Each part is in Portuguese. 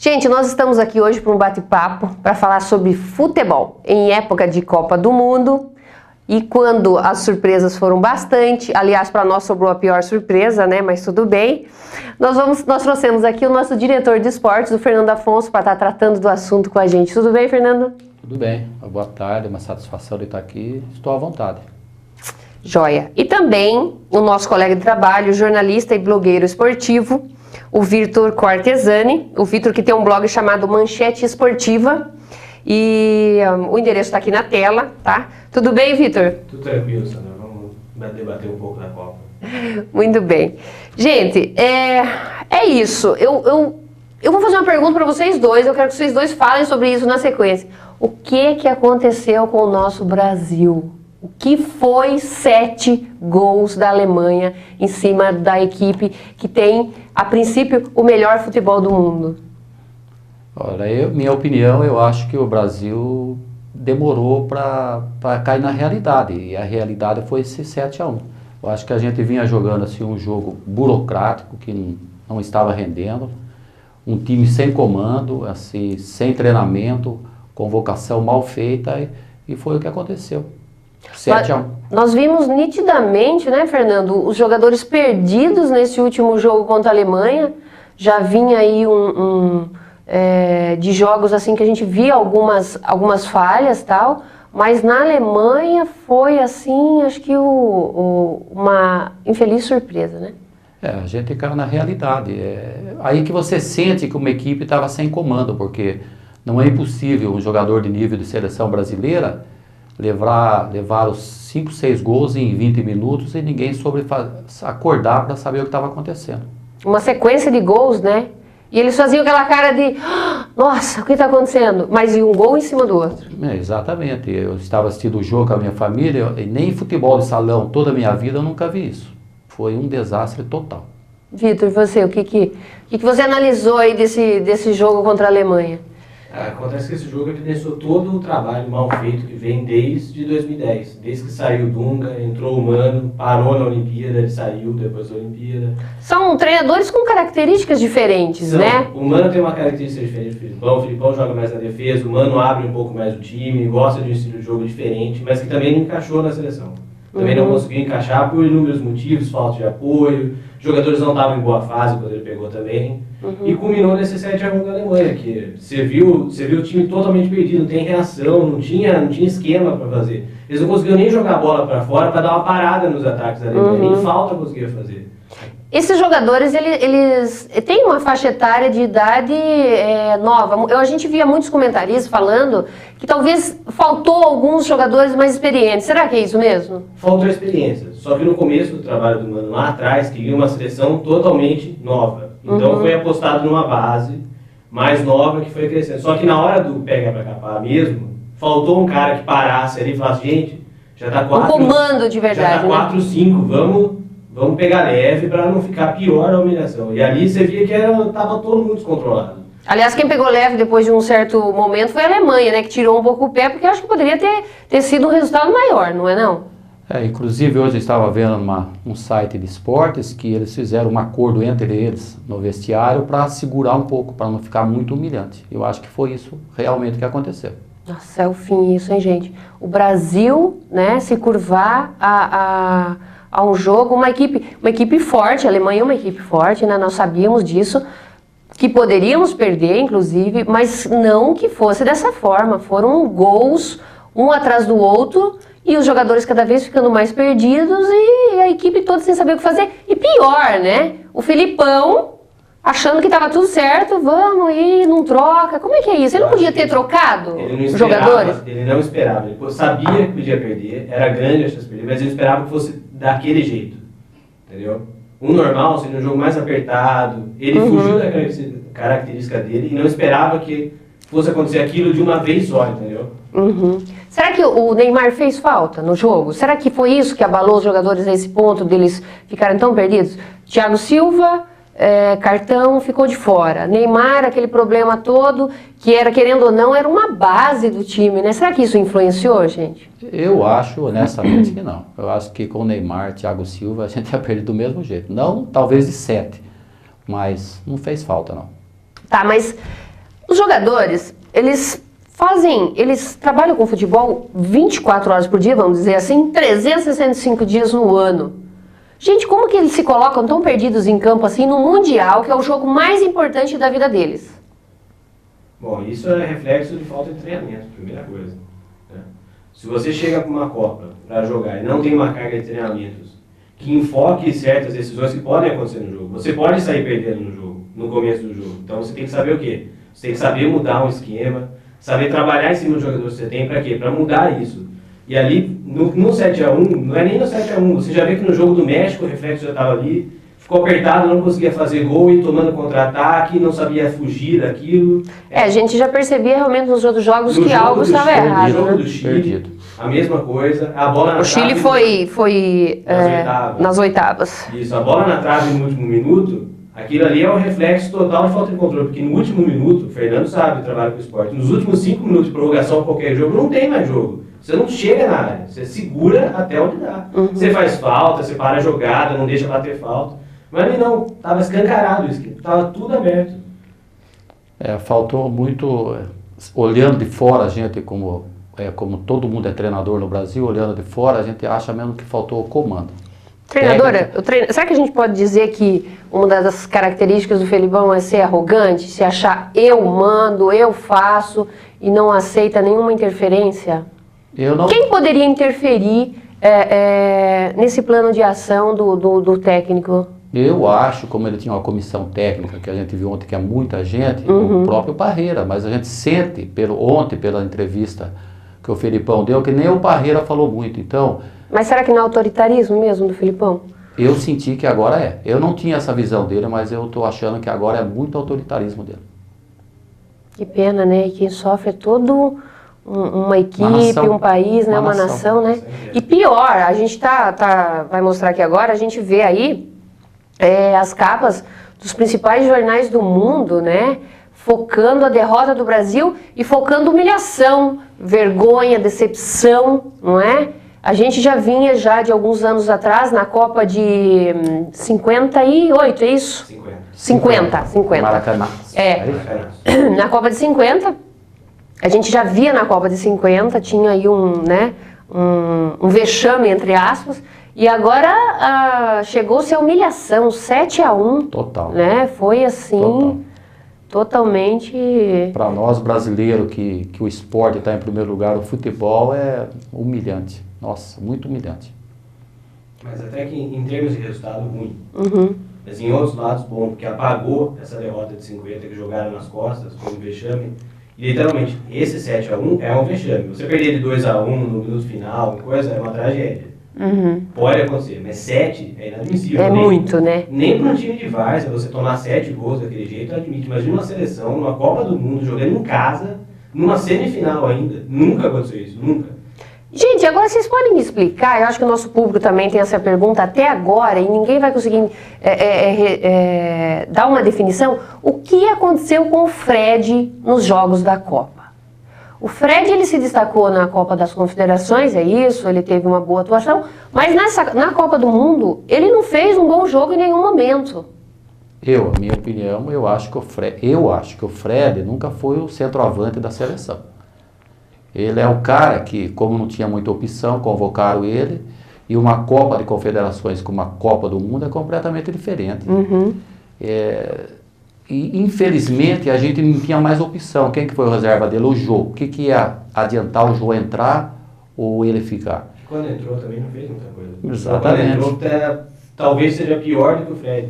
Gente, nós estamos aqui hoje para um bate-papo para falar sobre futebol em época de Copa do Mundo e quando as surpresas foram bastante. Aliás, para nós sobrou a pior surpresa, né? Mas tudo bem. Nós trouxemos aqui o nosso diretor de esportes, o Fernando Afonso, para estar tratando do assunto com a gente. Tudo bem, Fernando? Tudo bem. Boa tarde, uma satisfação de estar aqui. Estou à vontade. Joia. E também o nosso colega de trabalho, jornalista e blogueiro esportivo, o Vitor Cortesani. O Vitor que tem um blog chamado Manchete Esportiva. E o endereço está aqui na tela, tá? Tudo bem, Vitor? Tudo tranquilo, Sandra. Vamos debater um pouco da Copa. Muito bem. Gente, é isso. Eu vou fazer uma pergunta para vocês dois. Eu quero que vocês dois falem sobre isso na sequência. O que aconteceu com o nosso Brasil? O que foi 7 gols da Alemanha em cima da equipe que tem, a princípio, o melhor futebol do mundo? Olha, minha opinião, eu acho que o Brasil demorou para cair na realidade. E a realidade foi esse 7-1. Eu acho que a gente vinha jogando assim, um jogo burocrático que não estava rendendo. Um time sem comando, assim, sem treinamento, convocação mal feita. E foi o que aconteceu. 7-1. Nós vimos nitidamente, né, Fernando, os jogadores perdidos nesse último jogo contra a Alemanha. Já vinha aí de jogos assim que a gente via algumas falhas e tal, mas na Alemanha foi assim, acho que uma infeliz surpresa, né? A gente caiu na realidade. Aí que você sente que uma equipe estava sem comando, porque não é impossível um jogador de nível de seleção brasileira levar os 5, 6 gols em 20 minutos e ninguém soube acordar para saber o que estava acontecendo. Uma sequência de gols, né? E eles faziam aquela cara de, nossa, o que está acontecendo? Mas e um gol em cima do outro. Exatamente. Eu estava assistindo o jogo com a minha família e nem futebol de salão toda a minha vida eu nunca vi isso. Foi um desastre total. Vitor, você, o que você analisou aí desse jogo contra a Alemanha? Acontece que esse jogo evidenciou todo o trabalho mal feito que vem desde 2010. Desde que saiu o Dunga, entrou o Mano, parou na Olimpíada, ele saiu depois da Olimpíada. São treinadores com características diferentes, né? O Mano tem uma característica diferente do Filipão. O Filipão joga mais na defesa, o Mano abre um pouco mais o time, gosta de um estilo de jogo diferente, mas que também não encaixou na seleção. Também não conseguiu encaixar por inúmeros motivos, falta de apoio, jogadores não estavam em boa fase quando ele pegou também. E culminou nesse 7-1 da Alemanha, que você viu o time totalmente perdido, não tem reação, não tinha esquema para fazer. Eles não conseguiram nem jogar a bola para fora para dar uma parada nos ataques da Alemanha, nem falta conseguia fazer. Esses jogadores, eles têm uma faixa etária de idade nova. A gente via muitos comentaristas falando que talvez faltou alguns jogadores mais experientes. Será que é isso mesmo? Faltou experiência. Só que no começo do trabalho do Mano, lá atrás, queria uma seleção totalmente nova. Então foi apostado numa base mais nova que foi crescendo. Só que na hora do pega pra capar mesmo, faltou um cara que parasse ali e falasse, gente, já tá 4... Um comando de verdade, já tá 4-5, vamos pegar leve para não ficar pior a humilhação. E ali você via que tava todo mundo descontrolado. Aliás, quem pegou leve depois de um certo momento foi a Alemanha, né? Que tirou um pouco o pé, porque acho que poderia ter sido um resultado maior, não é não? Inclusive hoje eu estava vendo um site de esportes que eles fizeram um acordo entre eles no vestiário para segurar um pouco, para não ficar muito humilhante. Eu acho que foi isso realmente que aconteceu. Nossa, é o fim isso, hein, gente? O Brasil, né, se curvar a um jogo, uma equipe forte, a Alemanha é uma equipe forte, né? Nós sabíamos disso, que poderíamos perder, inclusive, mas não que fosse dessa forma. Foram gols, um atrás do outro, e os jogadores cada vez ficando mais perdidos e a equipe toda sem saber o que fazer. E pior, né? O Filipão achando que estava tudo certo, vamos aí, não troca. Como é que é isso? Ele não podia ter trocado os jogadores? Ele não esperava. Ele sabia que podia perder, era grande a chance de perder, mas ele esperava que fosse daquele jeito. Entendeu? Um normal seria um jogo mais apertado. Ele fugiu da característica dele e não esperava que fosse acontecer aquilo de uma vez só, entendeu? Será que o Neymar fez falta no jogo? Será que foi isso que abalou os jogadores a esse ponto deles ficarem tão perdidos? Thiago Silva, cartão, ficou de fora. Neymar, aquele problema todo, que era, querendo ou não, era uma base do time, né? Será que isso influenciou, gente? Eu acho, honestamente, que não. Eu acho que com o Neymar, Thiago Silva, a gente ia perder do mesmo jeito. Não, talvez de 7, mas não fez falta, não. Tá, mas jogadores, eles trabalham com futebol 24 horas por dia, vamos dizer assim, 365 dias no ano. Gente, como que eles se colocam tão perdidos em campo assim no Mundial, que é o jogo mais importante da vida deles? Bom, isso é reflexo de falta de treinamento, primeira coisa. Né? Se você chega para uma Copa para jogar e não tem uma carga de treinamentos que enfoque certas decisões que podem acontecer no jogo, você pode sair perdendo no jogo, no começo do jogo. Então você tem que saber o quê? Você tem que saber mudar um esquema, saber trabalhar em cima do jogador que você tem, para quê? Para mudar isso. E ali, no 7x1, não é nem no 7x1, você já vê que no jogo do México o reflexo já estava ali, ficou apertado, não conseguia fazer gol e tomando contra-ataque, não sabia fugir daquilo. A gente já percebia realmente nos outros jogos que algo estava errado. No jogo né? do Chile, a mesma coisa, a bola na trave... O Chile foi nas oitavas. Isso, a bola na trave no último minuto, aquilo ali é um reflexo total de falta de controle, porque no último minuto, o Fernando sabe, trabalha com o esporte, nos últimos 5 minutos de prorrogação de qualquer jogo, não tem mais jogo. Você não chega na área, você segura até onde dá. Você faz falta, você para a jogada, não deixa bater falta. Mas ali não, estava escancarado isso, estava tudo aberto. Faltou muito, olhando de fora, a gente, como todo mundo é treinador no Brasil, olhando de fora, a gente acha mesmo que faltou o comando. Treinadora, será que a gente pode dizer que uma das características do Felipão é ser arrogante, se achar eu mando, eu faço e não aceita nenhuma interferência? Quem poderia interferir nesse plano de ação do técnico? Eu acho, como ele tinha uma comissão técnica, que a gente viu ontem que é muita gente, o próprio Parreira, mas a gente sente, ontem pela entrevista que o Felipão deu, que nem o Parreira falou muito, então... Mas será que não é autoritarismo mesmo do Felipão? Eu senti que agora é. Eu não tinha essa visão dele, mas eu estou achando que agora é muito autoritarismo dele. Que pena, né? E quem sofre é todo... uma equipe, um país, né? Uma nação, né? E pior, a gente vai mostrar aqui agora, a gente vê aí as capas dos principais jornais do mundo, né? Focando a derrota do Brasil e focando humilhação, vergonha, decepção, não é? A gente já vinha de alguns anos atrás na Copa de 58, é isso? 50. Maracanã. Na Copa de 50. A gente já via na Copa de 50, tinha aí um vexame, entre aspas, e agora chegou-se a humilhação, 7x1. Total. Né? Foi assim, totalmente... Para nós brasileiros, que o esporte está em primeiro lugar, o futebol é humilhante. Nossa, muito humilhante. Mas até que em termos de resultado, ruim. Mas em outros lados, bom, porque apagou essa derrota de 50 que jogaram nas costas, foi um vexame. E literalmente, esse 7x1 é um vexame. Você perder de 2x1 no minuto final, coisa, é uma tragédia. Pode acontecer, mas 7 é inadmissível. É muito, né? Nem para um time de várzea, você tomar 7 gols daquele jeito, admite. Imagina uma seleção, numa Copa do Mundo, jogando em casa, numa semifinal ainda. Nunca aconteceu isso, nunca. Gente, agora vocês podem me explicar, eu acho que o nosso público também tem essa pergunta até agora e ninguém vai conseguir dar uma definição. O que aconteceu com o Fred nos jogos da Copa? O Fred, ele se destacou na Copa das Confederações, é isso, ele teve uma boa atuação, mas na Copa do Mundo, ele não fez um bom jogo em nenhum momento. A minha opinião, eu acho que o Fred nunca foi o centroavante da seleção. Ele é o cara que, como não tinha muita opção, convocaram ele, e uma Copa de Confederações com uma Copa do Mundo é completamente diferente. E infelizmente a gente não tinha mais opção. Quem que foi a reserva dele? O Jô. O que ia adiantar o Jô entrar ou ele ficar? Quando entrou também não fez muita coisa. Exatamente. Quando entrou, talvez seja pior do que o Fred.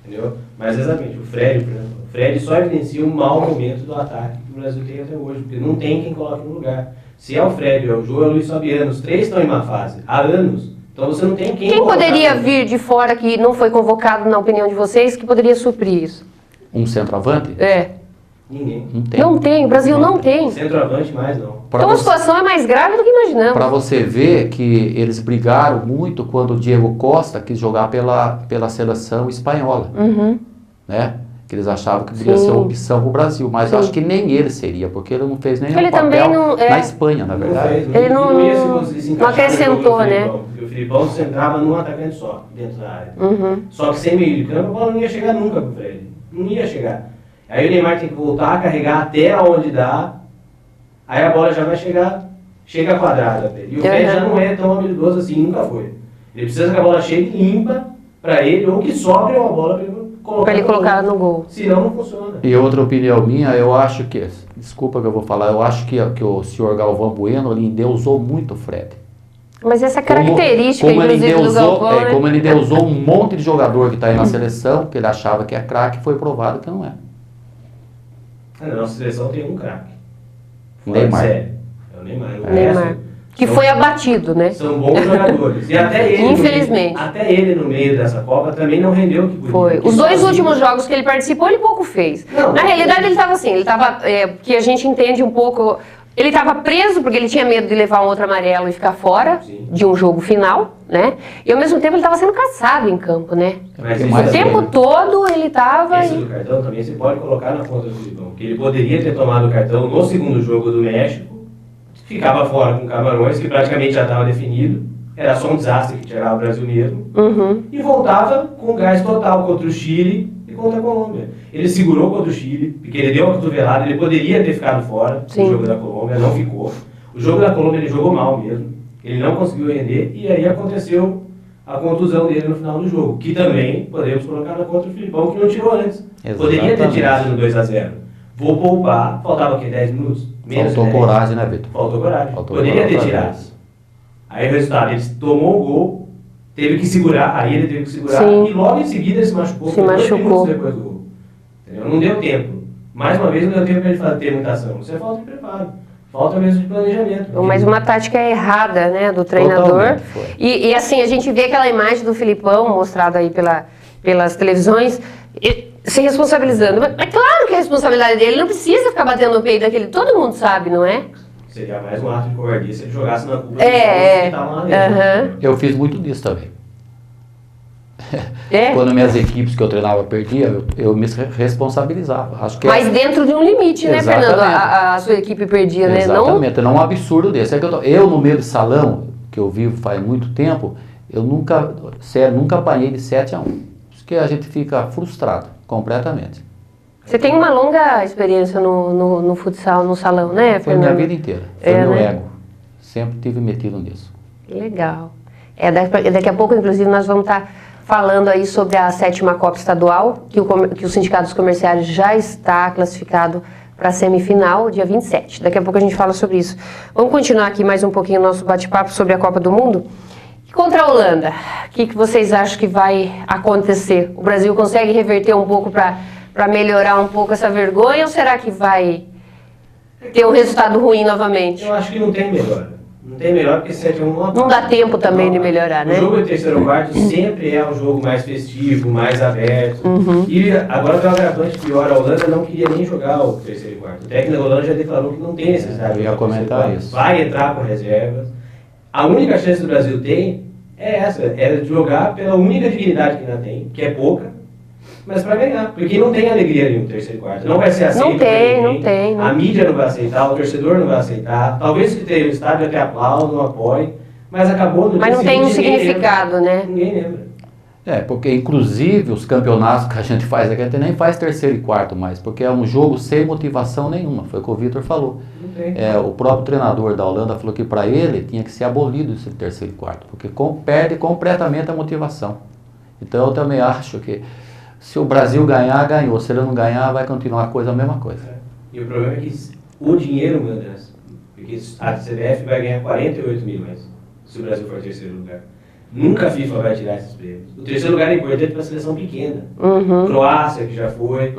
Entendeu? Mas exatamente, o Fred só evidencia um mau momento do ataque que o Brasil tem até hoje, porque não tem quem coloque no lugar. Se é o Fred, é o Jô, é o Luiz Fabiano, os 3 estão em má fase, há anos. Então você não tem quem poderia vir de fora que não foi convocado, na opinião de vocês, que poderia suprir isso? Um centroavante? Ninguém. Não tem, o Brasil não tem. Centroavante mais não. Então a situação é mais grave do que imaginamos. Para você ver que eles brigaram muito quando o Diego Costa quis jogar pela seleção espanhola. Né? Que eles achavam que poderia ser uma opção para o Brasil, mas eu acho que nem ele seria, porque ele não fez nenhum papel na Espanha, na verdade. Ele não acrescentou, né? Porque o Felipão se centrava num atacante só, dentro da área. Só que sem meio de campo, a bola não ia chegar nunca pro Fred. Não ia chegar. Aí o Neymar tem que voltar a carregar até onde dá, aí a bola já vai chega quadrada pra ele. E o Fred já não é tão habilidoso assim, nunca foi. Ele precisa que a bola chegue limpa pra ele, ou que sobre uma bola pra ele colocar no gol. Senão não funciona. E outra opinião minha, eu acho que, desculpa que eu vou falar, eu acho que o senhor Galvão Bueno, ele endeusou muito o Fred. Mas essa característica, como ele inclusive, do Galvão, né? Como ele endeusou um monte de jogador que está aí na seleção, que ele achava que é craque, foi provado que não é. Na nossa seleção tem um craque. Neymar. É o Neymar. Neymar. Que foi abatido, né? São bons jogadores. E até ele, infelizmente. Até ele no meio dessa Copa também não rendeu o que podia. Foi. Os dois últimos jogos que ele participou, ele pouco fez. Não, na realidade, ele estava assim, que a gente entende um pouco. Ele estava preso porque ele tinha medo de levar um outro amarelo e ficar fora de um jogo final, né? E ao mesmo tempo ele estava sendo caçado em campo, né? Mas o tempo todo ele estava... Esse do cartão também você pode colocar na conta do Filipão, porque ele poderia ter tomado o cartão no segundo jogo do México, ficava fora com Camarões, que praticamente já estava definido, era só um desastre que tirava o Brasil mesmo, e voltava com gás total contra o Chile e contra a Colômbia. Ele segurou contra o Chile, porque ele deu uma cotovelada, ele poderia ter ficado fora do jogo da Colômbia, não ficou. O jogo da Colômbia ele jogou mal mesmo, ele não conseguiu render, e aí aconteceu a contusão dele no final do jogo, que também podemos colocar na conta do Filipão, que não tirou antes. Exatamente. Poderia ter tirado no 2-0. Vou poupar, faltava o quê? 10 minutos? Faltou coragem, né, Vitor? Faltou coragem. Poderia ter tirado. Aí o resultado, ele tomou o gol, teve que segurar, aí ele teve que segurar, e logo em seguida ele se machucou. 2 minutos depois do gol. Entendeu? Não deu tempo. Mais uma vez, não deu tempo para ele ter muita ação. Isso é falta de preparo. Falta mesmo de planejamento. Mas uma tática errada, né, do treinador. E assim, a gente vê aquela imagem do Filipão, mostrada aí pelas televisões, se responsabilizando. Mas claro que a responsabilidade dele, não precisa ficar batendo no peito daquele, todo mundo sabe, não é? Seria mais um ato de covardia se ele jogasse na culpa que estavam lá dentro. Eu fiz muito disso também. Quando minhas equipes que eu treinava perdiam, eu me responsabilizava. Acho que mas dentro de um limite, né, Fernando? A sua equipe perdia, né? Exatamente, não um absurdo desse. Eu no meio de salão, que eu vivo faz muito tempo, eu nunca apanhei de 7-1. Porque a gente fica frustrado completamente. Você tem uma longa experiência no futsal, no salão, né, Fernando? Foi minha vida inteira. Foi meu ego. Sempre tive metido nisso. Legal. Daqui a pouco, inclusive, nós vamos estar falando aí sobre a 7ª Copa Estadual, que o Sindicato dos Comerciários já está classificado para a semifinal, dia 27. Daqui a pouco a gente fala sobre isso. Vamos continuar aqui mais um pouquinho o nosso bate-papo sobre a Copa do Mundo. E contra a Holanda, o que vocês acham que vai acontecer? O Brasil consegue reverter um pouco para melhorar um pouco essa vergonha, ou será que vai ter um resultado ruim novamente? Eu acho que não tem melhor. Não tem melhor porque 7-1 não dá tempo também de melhorar, né? O jogo de terceiro quarto sempre é um jogo mais festivo, mais aberto. E agora tem um agravante pior. A Holanda não queria nem jogar o terceiro e quarto. O técnico da Holanda já declarou que não tem necessidade de jogar comentar isso. Vai entrar com reservas. A única chance do Brasil tem é essa, é de jogar pela única dignidade que ainda tem, que é pouca, mas para ganhar. Porque não tem alegria ali no terceiro e quarto. Não vai ser aceito. Não tem. A mídia não vai aceitar, o torcedor não vai aceitar. Talvez que tenha o estádio até aplaude, não apoie, mas acabou no Mas não tem um significado, né? Ninguém lembra. Porque inclusive os campeonatos que a gente faz aqui, a gente nem faz terceiro e quarto mais, porque é um jogo sem motivação nenhuma, foi o que o Vitor falou. O próprio treinador da Holanda falou que para ele tinha que ser abolido esse terceiro e quarto, porque perde completamente a motivação. Então eu também acho que se o Brasil ganhar, ganhou. Se ele não ganhar, vai continuar a mesma coisa. E o problema é que o dinheiro manda, porque a CBF vai ganhar 48 milhões se o Brasil for terceiro lugar. Nunca a FIFA vai tirar esses prêmios. O terceiro lugar é importante para a seleção pequena. Croácia, que já foi,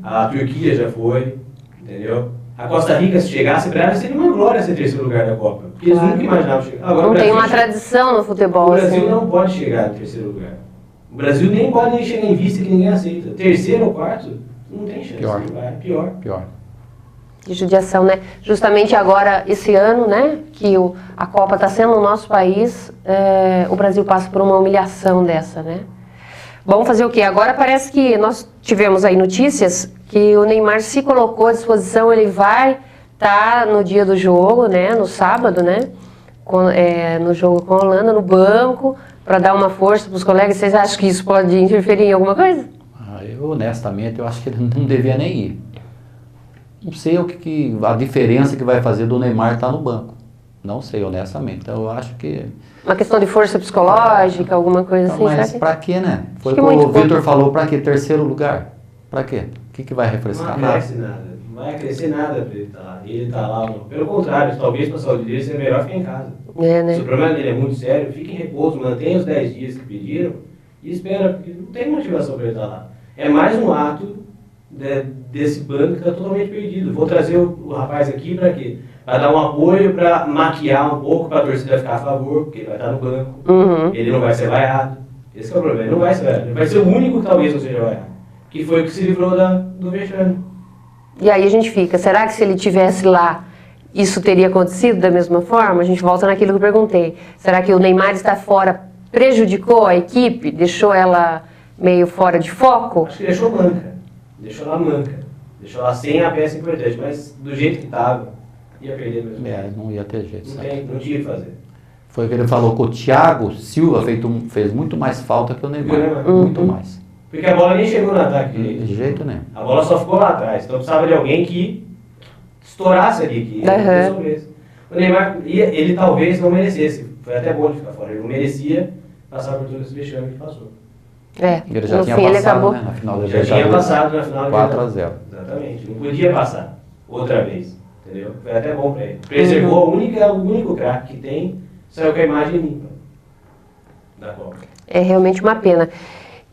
a Turquia já foi, entendeu? A Costa Rica, se chegasse para ela, seria uma glória ser terceiro lugar da Copa. Porque eles nunca imaginavam chegar. Agora, não tem uma tradição no futebol. O Brasil não pode chegar no terceiro lugar. O Brasil nem pode nem chegar em vista que ninguém aceita. Terceiro ou quarto, não tem chance. Pior. De judiação, né? Justamente agora, esse ano, né, que a Copa está sendo no nosso país, o Brasil passa por uma humilhação dessa, né? Vamos fazer o quê? Agora parece que nós tivemos aí notícias que o Neymar se colocou à disposição, ele vai estar no dia do jogo, né, no sábado, né, no jogo com a Holanda, no banco, para dar uma força para os colegas. Vocês acham que isso pode interferir em alguma coisa? Eu, honestamente, eu acho que ele não devia nem ir. Não sei a diferença que vai fazer do Neymar estar no banco. Não sei, honestamente. Então, eu acho que... Uma questão de força psicológica, alguma coisa assim? Mas pra quê, né? Foi o que muito o Vitor falou, pra quê? Terceiro lugar? Pra quê? O que vai refrescar? Não cresce nada. Não vai crescer nada pra ele estar lá. Ele tá lá. Não. Pelo contrário, talvez para a saúde dele seja melhor ficar em casa. Né? Se o problema dele é muito sério, fique em repouso, mantenha os 10 dias que pediram e espera, porque não tem motivação para ele estar lá. É mais um ato desse bando que está totalmente perdido. Vou trazer o rapaz aqui para quê? Para dar um apoio, para maquiar um pouco, para a torcida ficar a favor, porque ele vai estar no banco. Uhum. Ele não vai ser vaiado. Esse é o problema. Ele não vai ser vaiado. Ele vai ser o único que talvez não seja vaiado. Que foi o que se livrou do vexame. E aí a gente fica, será que se ele tivesse lá, isso teria acontecido da mesma forma? A gente volta naquilo que eu perguntei. Será que o Neymar estar fora prejudicou a equipe? Deixou ela meio fora de foco? Acho que deixou manca. Deixou ela manca. Deixou ela sem a peça importante. Mas do jeito que estava, ia perder mesmo. Não ia ter jeito. Não tinha o que fazer. Foi o que ele falou que o Thiago Silva fez muito mais falta que o Neymar. Muito mais. Porque a bola nem chegou no ataque. De jeito nenhum. A bola só ficou lá atrás. Então precisava de alguém que estourasse ali, que resolvesse. O Neymar, ele talvez não merecesse. Foi até bom de ficar fora. Ele não merecia passar por todo esse vexame que passou. Ele já no tinha fim passado, ele acabou. né? Na final da Já tinha passado na final da 4-0. Exatamente. Não podia passar outra vez. Entendeu? Foi até bom pra ele. Preservou o único craque que tem, saiu com a imagem limpa da Copa. É realmente uma pena.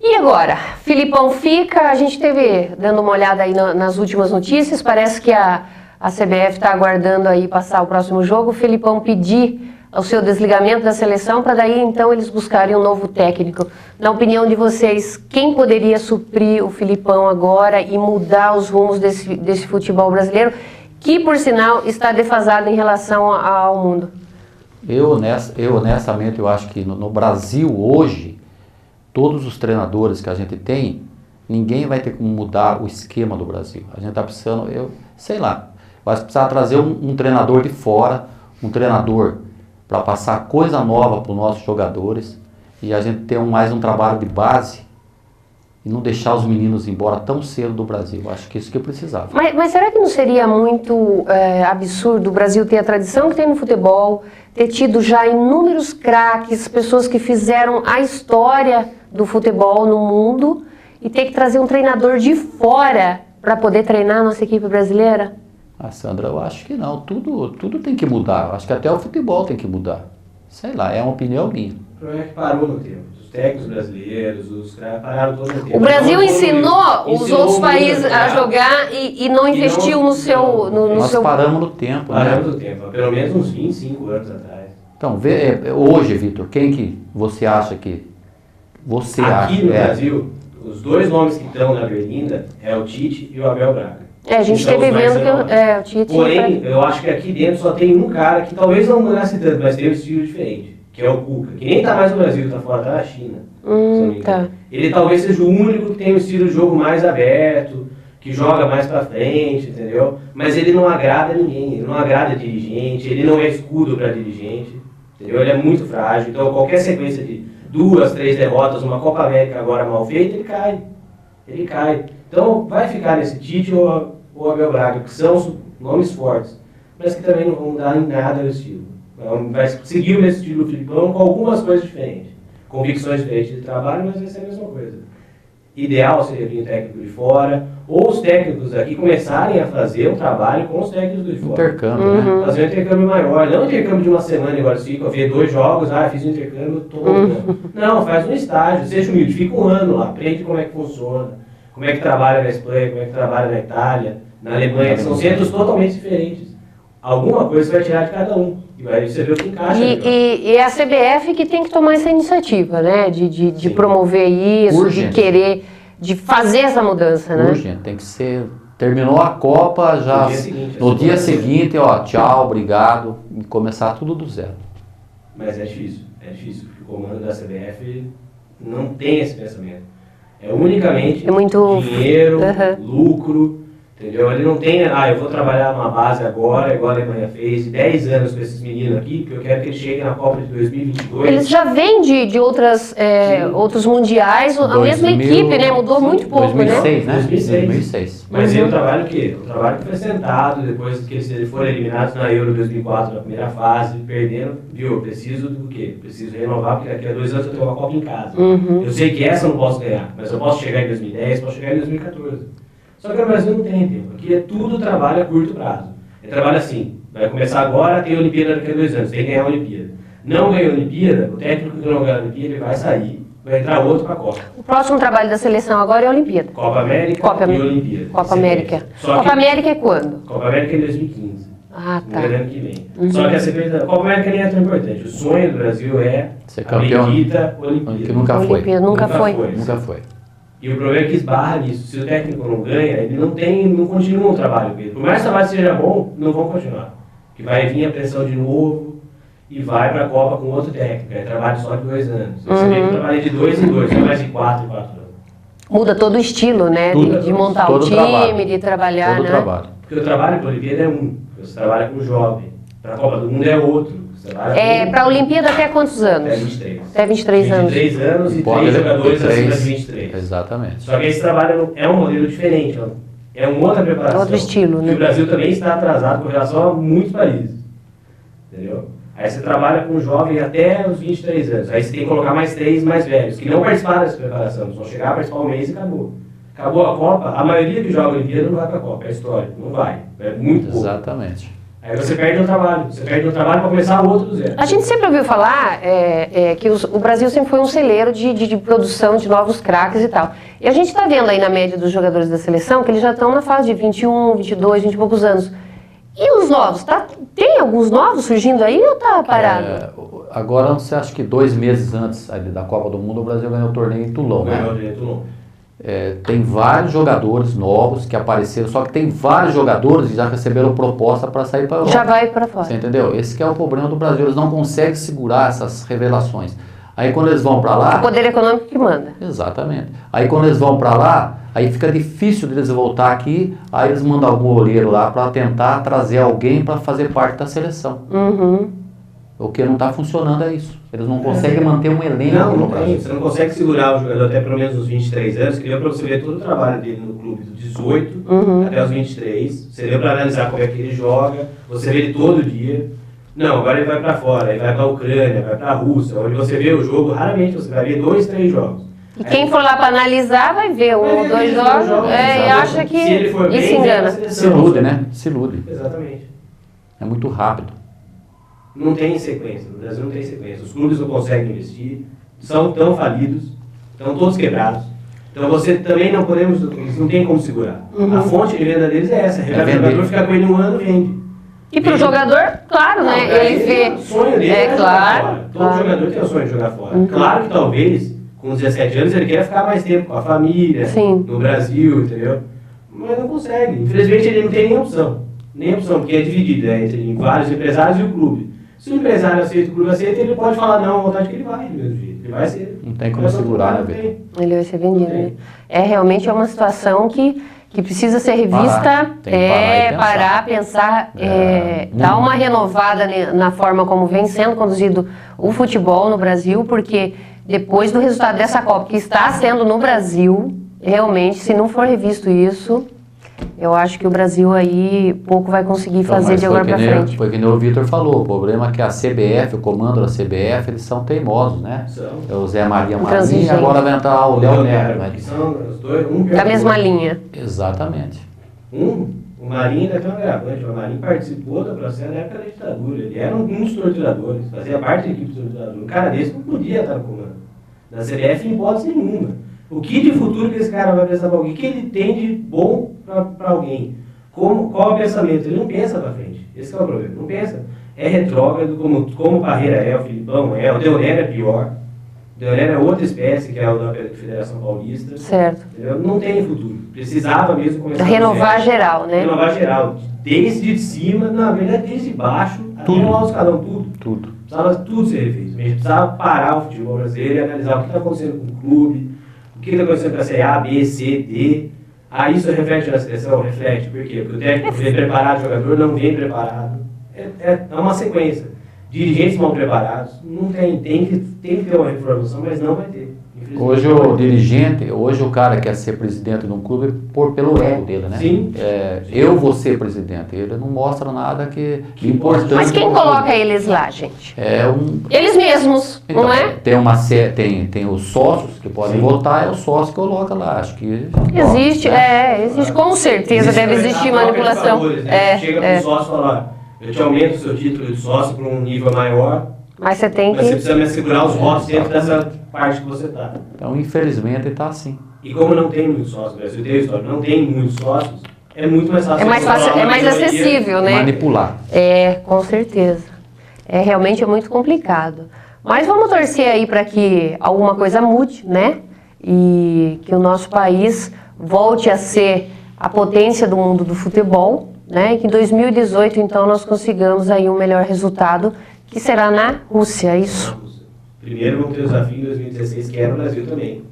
E agora? Filipão fica, a gente teve, dando uma olhada aí nas últimas notícias, parece que a CBF está aguardando aí passar o próximo jogo, o Filipão pedir o seu desligamento da seleção para daí então eles buscarem um novo técnico. Na opinião de vocês, quem poderia suprir o Filipão agora e mudar os rumos desse futebol brasileiro, que por sinal está defasado em relação ao mundo? Eu honestamente, eu acho que no Brasil hoje, todos os treinadores que a gente tem, ninguém vai ter como mudar o esquema do Brasil. A gente está precisando, eu acho que precisa trazer um treinador de fora, um treinador para passar coisa nova para os nossos jogadores e a gente ter mais um trabalho de base e não deixar os meninos embora tão cedo do Brasil. Acho que isso que eu precisava. Mas será que não seria muito absurdo o Brasil ter a tradição que tem no futebol, ter tido já inúmeros craques, pessoas que fizeram a história do futebol no mundo e ter que trazer um treinador de fora para poder treinar a nossa equipe brasileira? Sandra, eu acho que não. Tudo tem que mudar. Eu acho que até o futebol tem que mudar. Sei lá, é uma opinião minha. O problema é que parou no tempo. Os técnicos brasileiros, os caras pararam todo no tempo. O Brasil ensinou os outros países a jogar e não investiu no seu... Nós paramos no tempo. Paramos no tempo, pelo menos uns 25 anos atrás. Então, hoje, Vitor, quem que você acha que... Aqui no Brasil, os dois nomes que estão na berlinda é o Tite e o Abel Braga. A gente esteve vendo que o Tite... Porém, eu acho que aqui dentro só tem um cara que talvez não mudasse tanto, mas tem um estilo diferente, que é o Cuca, que nem tá mais no Brasil, tá fora, tá na China. Tá. Ele talvez seja o único que tem um estilo de jogo mais aberto, que joga mais pra frente, entendeu? Mas ele não agrada ninguém, ele não agrada dirigente, ele não é escudo pra dirigente, entendeu? Ele é muito frágil, então qualquer sequência de 2, 3 derrotas, uma Copa América agora mal feita, ele cai. Então vai ficar nesse Tite ou Abel Braga, que são nomes fortes, mas que também não vão mudar em nada no estilo. Vai seguir o mesmo estilo do Filipão com algumas coisas diferentes, convicções diferentes de trabalho, mas vai ser a mesma coisa. Ideal seria vir um técnico de fora, ou os técnicos aqui começarem a fazer um trabalho com os técnicos de fora. Intercâmbio, né? Fazer um intercâmbio maior, não um intercâmbio de uma semana igual eles ficam, ver 2 jogos, fiz um intercâmbio, tô voltando. Não, faz um estágio, seja humilde, fica um ano lá, aprende como é que funciona, como é que trabalha na Espanha, como é que trabalha na Itália, na Alemanha, que são centros totalmente diferentes. Alguma coisa você vai tirar de cada um. E vai você ver o que encaixa. E é a CBF que tem que tomar essa iniciativa, né? De promover isso, Urgente. De querer, de fazer essa mudança, né? Urgente, tem que ser... Terminou a Copa, já no dia seguinte, tchau, obrigado, e começar tudo do zero. Mas é difícil, porque o comando da CBF não tem esse pensamento. É unicamente muito... dinheiro, lucro, Entendeu? Ele não tem, eu vou trabalhar numa base agora, igual a Alemanha fez, de 10 anos com esses meninos aqui, porque eu quero que eles cheguem na Copa de 2022. Eles já vêm de outros mundiais, a mesma equipe, né? Mudou muito pouco, 2006, né? 2006. Mas aí o trabalho o quê? O trabalho que foi sentado, depois que eles foram eliminados na Euro 2004, na primeira fase, perdendo, viu? Eu preciso do quê? Preciso renovar, porque daqui a 2 anos eu tenho uma Copa em casa. Eu sei que essa eu não posso ganhar, mas eu posso chegar em 2010, posso chegar em 2014. Só que no Brasil não tem tempo. Aqui é tudo trabalho a curto prazo. É trabalho assim, vai começar agora, tem Olimpíada daqui a 2 anos, tem que ganhar a Olimpíada. Não ganha a Olimpíada, o técnico que não ganha a Olimpíada, ele vai sair, vai entrar outro para a Copa. O próximo trabalho da seleção agora é a Olimpíada. Copa América e Olimpíada. Copa América. Copa América é quando? Copa América é em 2015. Ah, tá. No ano que vem. Só que a sequência da Copa América nem é tão importante. O sonho do Brasil é ser campeão. Olimpíada. Que nunca foi. Olimpíada nunca foi. Nunca foi. E o problema é que esbarra nisso. Se o técnico não ganha, ele não continua o trabalho dele. Por mais que o trabalho seja bom, não vão continuar. Porque vai vir a pressão de novo e vai para a Copa com outro técnico. É trabalho só de 2 anos. Você vê que trabalha de 2 em 2, não mais de 4 em 4 anos. Muda todo o estilo, né? De montar o time, trabalho. De trabalhar, todo né? Trabalho. Porque o trabalho para a Olimpíada é um. Você trabalha com jovem. Para a Copa do Mundo é outro. Para a Olimpíada até quantos anos? Até 23. Até 23 anos. 23 anos e 3 jogadores acima de 23. Exatamente. Só que esse trabalho é um modelo diferente, é uma outra preparação. Outro estilo, né? E o Brasil também está atrasado com relação a muitos países. Entendeu? Aí você trabalha com um jovem até os 23 anos. Aí você tem que colocar mais 3 mais velhos, que não participaram dessa preparação. Eles vão chegar, participar um mês e acabou. Acabou a Copa, a maioria que joga a Olimpíada não vai para a Copa, é histórico, não vai. É muito pouco. Exatamente. Aí você perde um trabalho. Você perde um trabalho para começar outro do zero. A gente sempre ouviu falar que o Brasil sempre foi um celeiro de produção de novos craques e tal. E a gente está vendo aí na média dos jogadores da seleção que eles já estão na fase de 21, 22, 20 e poucos anos. E os novos? Tem alguns novos surgindo aí ou tá parado? Agora, você acha que 2 meses antes da Copa do Mundo, o Brasil ganhou o torneio em Toulon, né? Ganhou o torneio em Toulon. Tem vários jogadores novos que apareceram, só que tem vários jogadores que já receberam proposta para sair para a Europa. Já vai para fora. Você entendeu? Esse que é o problema do Brasil, eles não conseguem segurar essas revelações. Aí quando eles vão para lá... O poder econômico que manda. Exatamente. Aí quando eles vão para lá, aí fica difícil deles voltar aqui, aí eles mandam algum olheiro lá para tentar trazer alguém para fazer parte da seleção. O que não está funcionando é isso. Eles não conseguem manter um elenco no Brasil. Você não consegue segurar o jogador até pelo menos os 23 anos, que deu para você ver todo o trabalho dele no clube, do 18 até os 23. Você deu para analisar como é que ele joga, você vê ele todo dia. Não, agora ele vai para fora, ele vai para a Ucrânia, vai para a Rússia, onde você vê o jogo, raramente você vai ver 2, 3 jogos. E quem for lá para analisar vai ver 1 ou 2 jogos e acha que e se engana. Se ilude, né? Se ilude. Exatamente. É muito rápido. Não tem sequência, no Brasil não tem sequência. Os clubes não conseguem investir, são tão falidos, estão todos quebrados. Então você também não podemos, eles não tem como segurar. A fonte de venda deles é essa, o jogador fica com ele 1 ano, vende. E para o jogador, claro, né? Ele vê. O sonho dele é claro, jogar fora. Todo jogador tem o sonho de jogar fora. Claro que talvez, com 17 anos, ele quer ficar mais tempo com a família, no Brasil, entendeu? Mas não consegue. Infelizmente ele não tem nem opção. Nem opção, porque é dividido entre vários empresários e o clube. Se o empresário aceita, o clube aceita, ele pode falar não, à vontade que ele vai, do mesmo jeito. Ele vai ser. Não tem como segurar, né, Beto? Ele vai ser vendido, né? Realmente é uma situação que precisa ser revista, parar, pensar, dar uma renovada na forma como vem sendo conduzido o futebol no Brasil, porque depois do resultado dessa Copa, que está sendo no Brasil, realmente, se não for revisto isso, eu acho que o Brasil aí pouco vai conseguir fazer de agora para frente. Foi que nem o Vitor falou, o problema é que a CBF, o comando da CBF, eles são teimosos, né? É o Zé Maria Marinho e agora vai entrar o Léo Neto. Né? São os dois, da mesma linha. Exatamente. O Marinho ainda tem um agravante, o Marinho participou do processo na época da ditadura, ele era um dos torturadores, fazia parte da equipe dos torturadores. Um cara desse não podia estar no comando da CBF em hipótese nenhuma. O que de futuro que esse cara vai pensar para alguém? O que ele tem de bom para alguém? Qual é o pensamento? Ele não pensa para frente. Esse é o problema. Não pensa. É retrógrado, como o Parreira é, o Filipão é, o Deonério é pior. O Deonério é outra espécie, que é o da Federação Paulista. Certo. Entendeu? Não tem futuro. Precisava mesmo começar renovar geral, né? Renovar geral. Desde de cima, na verdade, desde baixo, até o alto escalão, tudo. Precisava tudo ser refeito. A gente precisava parar o futebol brasileiro e analisar o que está acontecendo com o clube, o que está acontecendo com a Série A, B, C, D, Ah, isso reflete na seleção? Reflete. Por quê? Porque o técnico vem preparado, o jogador não vem preparado. É uma sequência. Dirigentes mal preparados, não tem que ter uma reformulação, mas não vai ter. Hoje o dirigente, hoje o cara quer ser presidente de um clube pelo ego dele, né? Sim. Eu vou ser presidente. Ele não mostra nada que importante. Mas quem coloca eles lá, gente? Eles mesmos, então, não é? Tem os sócios que podem votar, é o sócio que coloca lá. Acho que existe, existe, com certeza deve existir manipulação. Favores, né? Chega para o sócio e fala, eu te aumento o seu título de sócio para um nível maior, mas você tem mas você precisa me assegurar os votos dentro dessa parte que você está. Então, infelizmente, está assim. E como não tem muitos sócios, o Brasil tem história, não tem muitos sócios, é muito mais fácil. É mais acessível, né? Manipular. Com certeza. Realmente é muito complicado. Mas vamos torcer aí para que alguma coisa mude, né? E que o nosso país volte a ser a potência do mundo do futebol, né? E que em 2018, então, nós consigamos aí um melhor resultado, que será na Rússia, isso? Primeiro vamos ter o desafio em 2016, que é no Brasil também.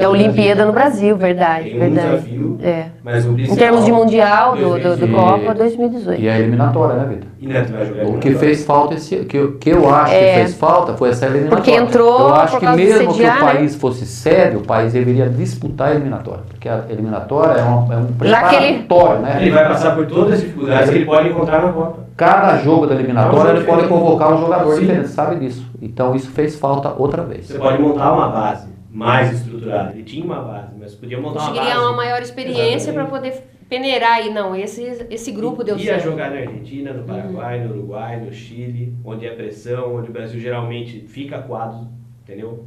A Olimpíada no Brasil, verdade. Tem verdade. Desafio, mas o em termos de Mundial, do Copa, 2018. E a eliminatória, né, Vitor? E Neto vai jogar o que fez falta, que eu acho que fez falta, foi essa eliminatória. Porque entrou, eu acho que mesmo que o país né? fosse sério, o país deveria disputar a eliminatória. Porque a eliminatória é um preparatório, né? Ele vai passar por todas as dificuldades que ele pode encontrar na Copa. Cada jogo da eliminatória ele pode convocar um jogador diferente, sabe disso. Então isso fez falta outra vez. Você pode montar uma base mais estruturada. Ele tinha uma base, mas podia montar uma base. Conseguiria uma maior experiência para poder peneirar aí. Não, esse grupo deu certo. Ia jogar na Argentina, no Paraguai, no Uruguai, no Chile, onde é pressão, onde o Brasil geralmente fica quadro, entendeu?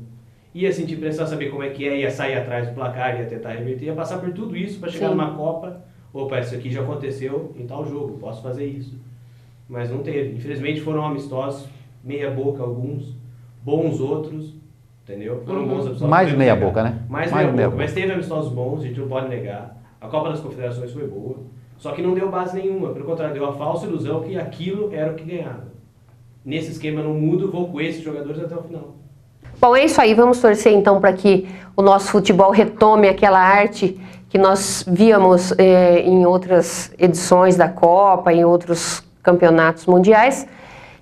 Ia sentir pressão, saber como é que ia sair atrás do placar, ia tentar reverter, ia passar por tudo isso para chegar numa Copa. Opa, isso aqui já aconteceu em tal jogo, posso fazer isso. Mas não teve. Infelizmente foram amistosos, meia boca alguns, bons outros, entendeu? Foram bons amistosos. Mais meia boca, né? Mais meia boca. Mas teve amistosos bons, a gente não pode negar. A Copa das Confederações foi boa, só que não deu base nenhuma. Pelo contrário, deu a falsa ilusão que aquilo era o que ganhava. Nesse esquema não mudo, vou com esses jogadores até o final. Bom, é isso aí. Vamos torcer então para que o nosso futebol retome aquela arte que nós víamos em outras edições da Copa, em outros campeonatos mundiais.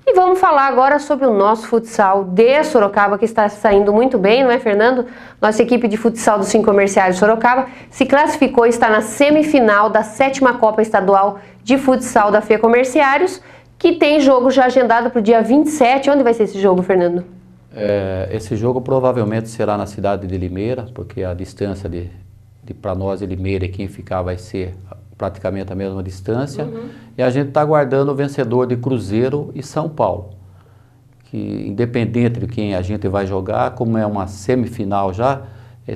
E vamos falar agora sobre o nosso futsal de Sorocaba, que está saindo muito bem, não é, Fernando? Nossa equipe de futsal dos 5 comerciais de Sorocaba se classificou e está na semifinal da 7ª Copa Estadual de Futsal da FE Comerciários, que tem jogo já agendado para o dia 27. Onde vai ser esse jogo, Fernando? Esse jogo provavelmente será na cidade de Limeira, porque a distância para nós de Limeira e quem ficar vai ser praticamente a mesma distância. E a gente está aguardando o vencedor de Cruzeiro e São Paulo, que independente de quem a gente vai jogar, como é uma semifinal já,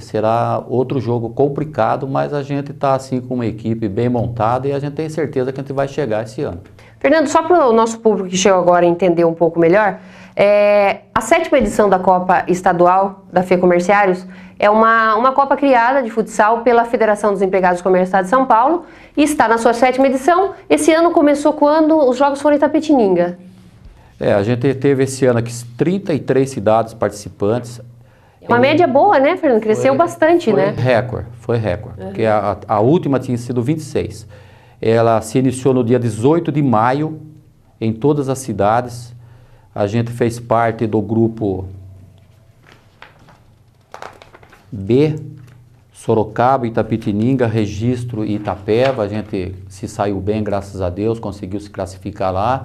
será outro jogo complicado, mas a gente está assim com uma equipe bem montada e a gente tem certeza que a gente vai chegar esse ano. Fernando, só para o nosso público que chegou agora entender um pouco melhor, a 7ª edição da Copa Estadual da FE Comerciários é uma Copa criada de futsal pela Federação dos Empregados Comerciais do Estado de São Paulo e está na sua 7ª edição. Esse ano começou quando os jogos foram em Itapetininga. A gente teve esse ano aqui 33 cidades participantes. Uma média boa, né, Fernando? Cresceu bastante, né? Foi recorde, porque a última tinha sido 26. Ela se iniciou no dia 18 de maio em todas as cidades. A gente fez parte do grupo B, Sorocaba, Itapetininga, Registro e Itapeva. A gente se saiu bem, graças a Deus, conseguiu se classificar lá.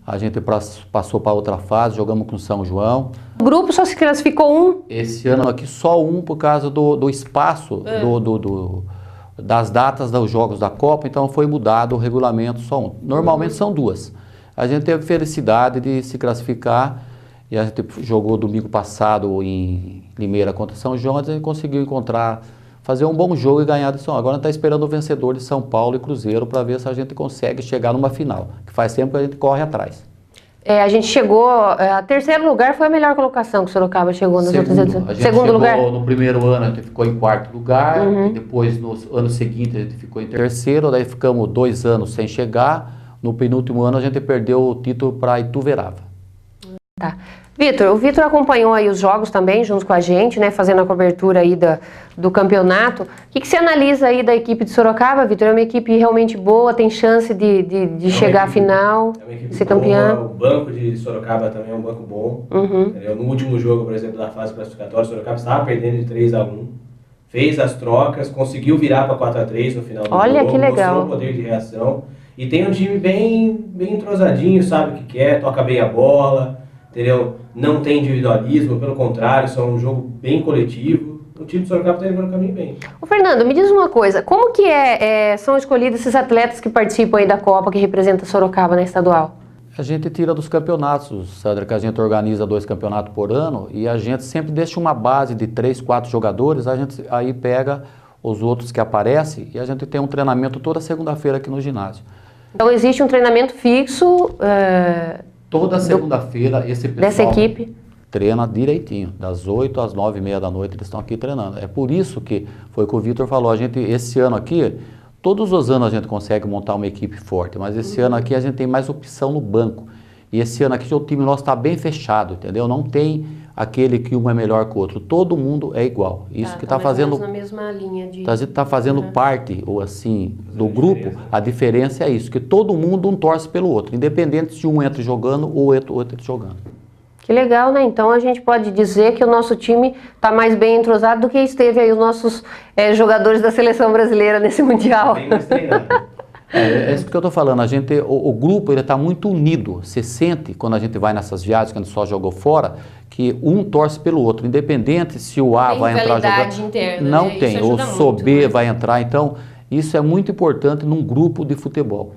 A gente passou para outra fase, jogamos com São João. O grupo só se classificou um? Esse ano aqui só um por causa do espaço, das datas dos jogos da Copa, então foi mudado o regulamento, só um. Normalmente são 2. A gente teve felicidade de se classificar e a gente jogou domingo passado em Limeira contra São João, a gente conseguiu fazer um bom jogo e ganhar de São João. Agora está esperando o vencedor de São Paulo e Cruzeiro para ver se a gente consegue chegar numa final, que faz tempo que a gente corre atrás. A gente chegou, a 3º lugar foi a melhor colocação que o Sorocaba chegou nas outras edições. A gente chegou no primeiro ano, a gente ficou em 4º lugar, e depois no ano seguinte a gente ficou em 3º, daí ficamos 2 anos sem chegar. No penúltimo ano a gente perdeu o título para Ituverava. Tá. Vitor, o Vitor acompanhou aí os jogos também, junto com a gente, né, fazendo a cobertura aí do campeonato. O que você analisa aí da equipe de Sorocaba, Vitor? É uma equipe realmente boa, tem chance de chegar à final, ser campeã? O banco de Sorocaba também é um banco bom. No último jogo, por exemplo, da fase classificatória, Sorocaba estava perdendo de 3-1, fez as trocas, conseguiu virar para 4-3 no final do jogo. Olha que legal. Mostrou poder de reação. E tem um time bem entrosadinho, sabe o que quer, toca bem a bola, entendeu? Não tem individualismo, pelo contrário, são um jogo bem coletivo. O time de Sorocaba está indo no caminho bem. Ô Fernando, me diz uma coisa, como que são escolhidos esses atletas que participam aí da Copa, que representa Sorocaba na estadual? A gente tira dos campeonatos, Sandra, que a gente organiza 2 campeonatos por ano e a gente sempre deixa uma base de 3, 4 jogadores, a gente aí pega os outros que aparecem e a gente tem um treinamento toda segunda-feira aqui no ginásio. Então existe um treinamento fixo Toda segunda-feira esse pessoal dessa equipe treina direitinho, das 8 às 9h30 da noite eles estão aqui treinando. É por isso que foi o que o Vitor falou, a gente esse ano aqui, todos os anos a gente consegue montar uma equipe forte, mas esse ano aqui a gente tem mais opção no banco. E esse ano aqui o time nosso está bem fechado, entendeu? Não tem aquele que um é melhor que o outro, todo mundo é igual. Isso que está fazendo na mesma linha de... Tá fazendo parte, ou assim, do grupo, a diferença é isso, que todo mundo um torce pelo outro, independente se um entra jogando ou o outro entra jogando. Que legal, né? Então a gente pode dizer que o nosso time está mais bem entrosado do que esteve aí os nossos jogadores da seleção brasileira nesse Mundial. Bem mais treinado. É isso que eu estou falando, o grupo ele está muito unido, você sente quando a gente vai nessas viagens, que a gente só jogou fora, que um torce pelo outro, independente se o A vai entrar jogando, interna, não né? tem, ou se o B vai entrar, então isso é muito importante num grupo de futebol.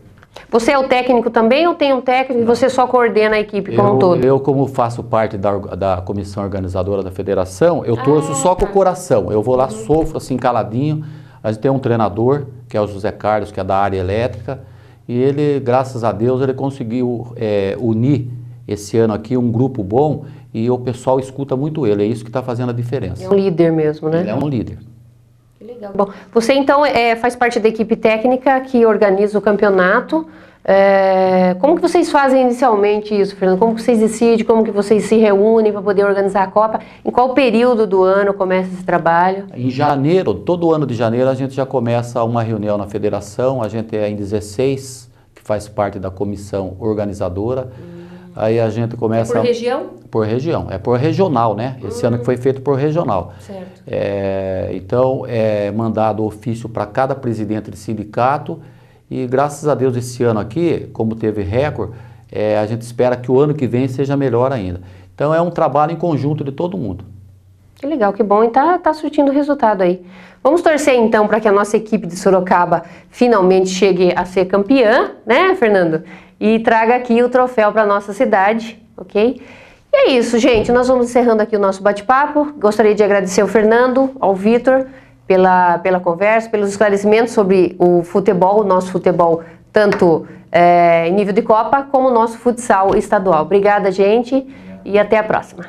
Você é o técnico também ou tem um técnico e você só coordena a equipe como um todo? Eu, como faço parte da comissão organizadora da federação, eu torço só com o coração, eu vou lá, sofro assim caladinho. A gente tem um treinador, que é o José Carlos, que é da área elétrica, e ele, graças a Deus, ele conseguiu unir esse ano aqui um grupo bom e o pessoal escuta muito ele, é isso que está fazendo a diferença. É um líder mesmo, né? Ele é um líder. Que legal. Bom, você então faz parte da equipe técnica que organiza o campeonato. Como que vocês fazem inicialmente isso, Fernando? Como que vocês decidem, como que vocês se reúnem para poder organizar a Copa? Em qual período do ano começa esse trabalho? Em janeiro, todo ano de janeiro, a gente já começa uma reunião na federação, a gente é em 16, que faz parte da comissão organizadora. Aí a gente começa... É por região? Por região, é por regional, né? Esse ano que foi feito por regional. Certo. Então, é mandado ofício para cada presidente de sindicato e graças a Deus esse ano aqui, como teve recorde, a gente espera que o ano que vem seja melhor ainda. Então é um trabalho em conjunto de todo mundo. Que legal, que bom, e tá surtindo resultado aí. Vamos torcer então para que a nossa equipe de Sorocaba finalmente chegue a ser campeã, né, Fernando? E traga aqui o troféu para nossa cidade, ok? E é isso, gente, nós vamos encerrando aqui o nosso bate-papo. Gostaria de agradecer ao Fernando, ao Vitor, pela conversa, pelos esclarecimentos sobre o futebol, o nosso futebol, tanto em nível de Copa, como o nosso futsal estadual. Obrigada, gente, e até a próxima.